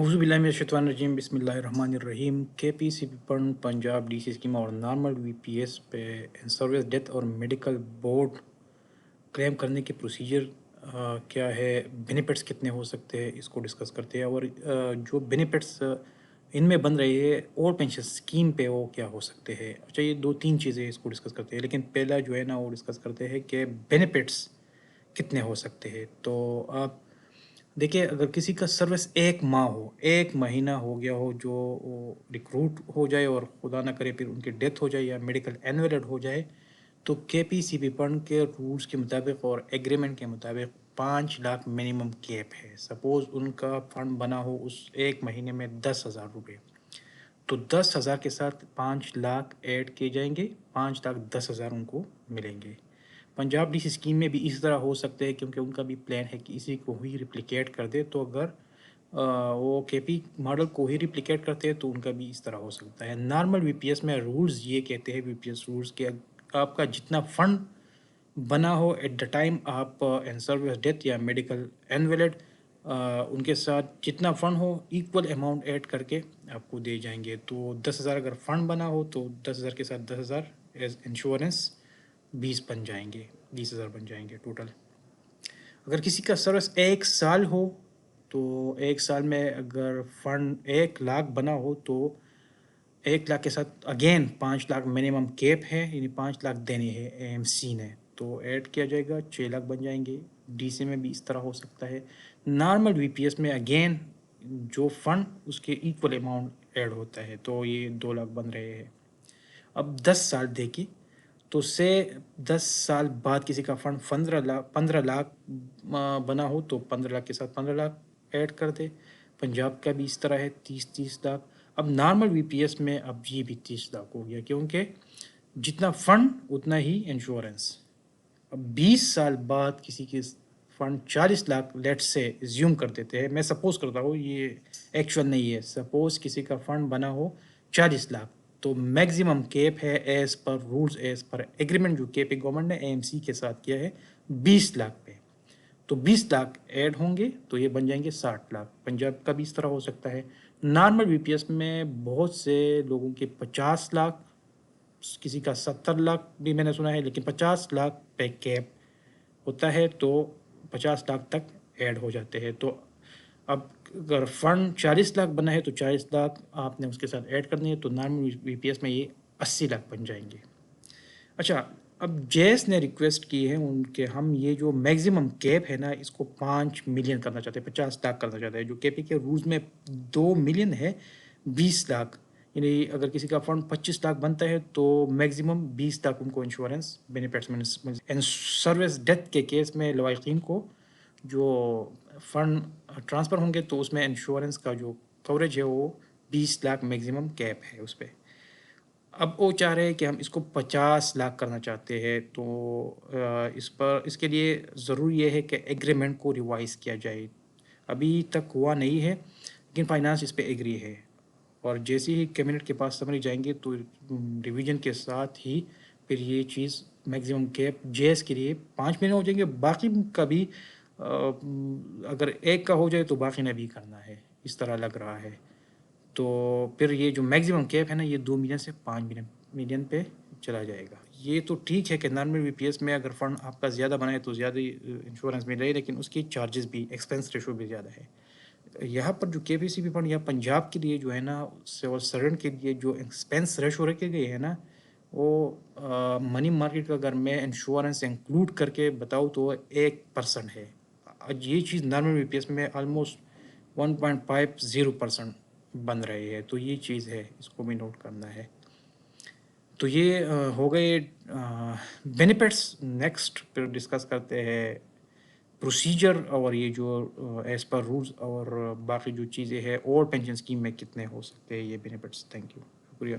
औज़ुबिल्लाहिमिनश्शैतानिर्रजीम बिस्मिल्लाहिर्रहमानिर्रहीम। केपीसीपी fund, Punjab DC scheme और normal VPS पे इन सर्विस डेथ और मेडिकल बोर्ड क्लेम करने के प्रोसीजर क्या है, बेनिफिट्स कितने हो सकते हैं, इसको डिस्कस करते हैं। और जो बेनिफिट्स इनमें बन रही है और पेंशन स्कीम पे वो क्या हो सकते हैं। अच्छा, ये दो तीन चीज़ें इसको डिस्कस करते हैं, लेकिन पहला जो है ना वो डिस्कस करते हैं कि बेनिफिट्स कितने हो सकते हैं। तो आप देखिए, अगर किसी का सर्विस 1 माह हो, 1 महीना हो गया हो, जो वो रिक्रूट हो जाए और खुदा ना करे फिर उनकी डेथ हो जाए या मेडिकल इनवैलिड हो जाए, तो केपीसीबी फंड के रूल्स के मुताबिक और एग्रीमेंट के मुताबिक 5 लाख मिनिमम कैप है। सपोज़ उनका फंड बना हो उस 1 महीने में 10,000 रुपये, तो 10,000 के साथ 5 लाख ऐड किए जाएंगे, 5 लाख 10,000 उनको मिलेंगे। पंजाब डीसी स्कीम में भी इस तरह हो सकते हैं, क्योंकि उनका भी प्लान है कि इसी को ही रिप्लिकेट कर दे। तो अगर वो केपी मॉडल को ही रिप्लिकेट करते हैं तो उनका भी इस तरह हो सकता है। नॉर्मल वीपीएस में रूल्स ये कहते हैं, वीपीएस रूल्स के, आपका जितना फंड बना हो एट द टाइम आप इन सर्विस डेथ या मेडिकल इनवैलिड, उनके साथ जितना फ़ंड हो इक्वल अमाउंट ऐड करके आपको दे जाएंगे। तो 10,000 अगर फ़ंड बना हो तो 10,000 के साथ 10,000 एज इंश्योरेंस 20 बन जाएंगे, 20,000 बन जाएंगे टोटल। अगर किसी का सर्विस 1 साल हो तो 1 साल में अगर फ़ंड 1 लाख बना हो तो 1 लाख के साथ अगेन 5 लाख मिनिमम कैप है, यानी 5 लाख देने हैं एएमसी ने, तो ऐड किया जाएगा, 6 लाख बन जाएंगे। डीसी में भी इस तरह हो सकता है। नॉर्मल वीपीएस में अगेन जो फंड उसके इक्वल अमाउंट ऐड होता है, तो ये 2 लाख बन रहे हैं। अब 10 साल देखिए, तो से 10 साल बाद किसी का फंड 15 लाख बना हो तो 15 लाख के साथ 15 लाख ऐड कर दे। पंजाब का भी इस तरह है, 30 लाख। अब नॉर्मल वीपीएस में अब ये भी 30 लाख हो गया, क्योंकि जितना फंड उतना ही इंश्योरेंस। अब 20 साल बाद किसी के फंड 40 लाख लेट से ज्यूम कर देते हैं, मैं सपोज करता हूँ, ये एक्चुअल नहीं है, सपोज किसी का फंड बना हो 40 लाख, तो मैक्सिमम कैप है as per rules, as per agreement जो केपी गवर्नमेंट ने एएमसी के साथ किया है 20 लाख पे, तो 20 लाख ऐड होंगे तो ये बन जाएंगे 60 लाख। पंजाब का भी इस तरह हो सकता है। नॉर्मल वीपीएस में बहुत से लोगों के 50 लाख, किसी का 70 लाख भी मैंने सुना है, लेकिन 50 लाख पे कैप होता है, तो 50 लाख तक ऐड हो जाते हैं। तो अब अगर फंड 40 लाख बना है तो 40 लाख आपने उसके साथ ऐड करनी है, तो नॉर्मल वीपीएस में ये 80 लाख बन जाएंगे। अच्छा, अब जेएस ने रिक्वेस्ट की है उनके, हम ये जो मैक्सिमम कैप है ना इसको 5 मिलियन करना चाहते हैं, 50 लाख करना चाहते हैं। जो केपी के रूल्स में 2 मिलियन है, 20 लाख, यानी अगर किसी का फंड 25 लाख बनता है तो मैक्सिमम 20 लाख उनको इंश्योरेंस बेनिफिट्स में सर्विस डेथ के केस में लवाकिन को जो फंड ट्रांसफ़र होंगे तो उसमें इंश्योरेंस का जो कवरेज है वो 20 लाख मैक्सिमम कैप है उस पर। अब वो चाह रहे हैं कि हम इसको 50 लाख करना चाहते हैं, तो इस पर इसके लिए ज़रूरी ये है कि एग्रीमेंट को रिवाइज़ किया जाए। अभी तक हुआ नहीं है, लेकिन फाइनेंस इस पे एग्री है, और जैसे ही कैबिनेट के पास समरी जाएंगे तो रिवीजन के साथ ही फिर ये चीज़ मैक्सिमम कैप जेएस के लिए 5 महीने हो जाएंगे। बाकी का भी अगर एक का हो जाए तो बाकी ने भी करना है, इस तरह लग रहा है। तो फिर ये जो मैक्सिमम कैप है ना ये 2 मिलियन से 5 मिलियन पे चला जाएगा। ये तो ठीक है कि नॉर्मल वीपीएस में अगर फंड आपका ज़्यादा बना है तो ज़्यादा इंश्योरेंस मिल रही है, लेकिन उसकी चार्जेस भी, एक्सपेंस रेशो भी ज़्यादा है। यहाँ पर जो केपीसीबी फंड या पंजाब के लिए जो है ना, सिविल सर्वेंट के लिए जो एक्सपेंस रेशो रखे गए हैं ना, वो मनी मार्केट का अगर मैं इंश्योरेंस इंक्लूड करके बताऊँ तो 1% है। आज ये चीज़ नॉर्मल वीपीएस में ऑलमोस्ट 1.50% बन रही है, तो ये चीज़ है, इसको भी नोट करना है। तो ये हो गए बेनिफिट्स। नेक्स्ट फिर डिस्कस करते हैं प्रोसीजर, और ये जो एज़ पर रूल्स और बाकी जो चीज़ें हैं और पेंशन स्कीम में कितने हो सकते हैं ये बेनिफिट्स। थैंक यू, शुक्रिया।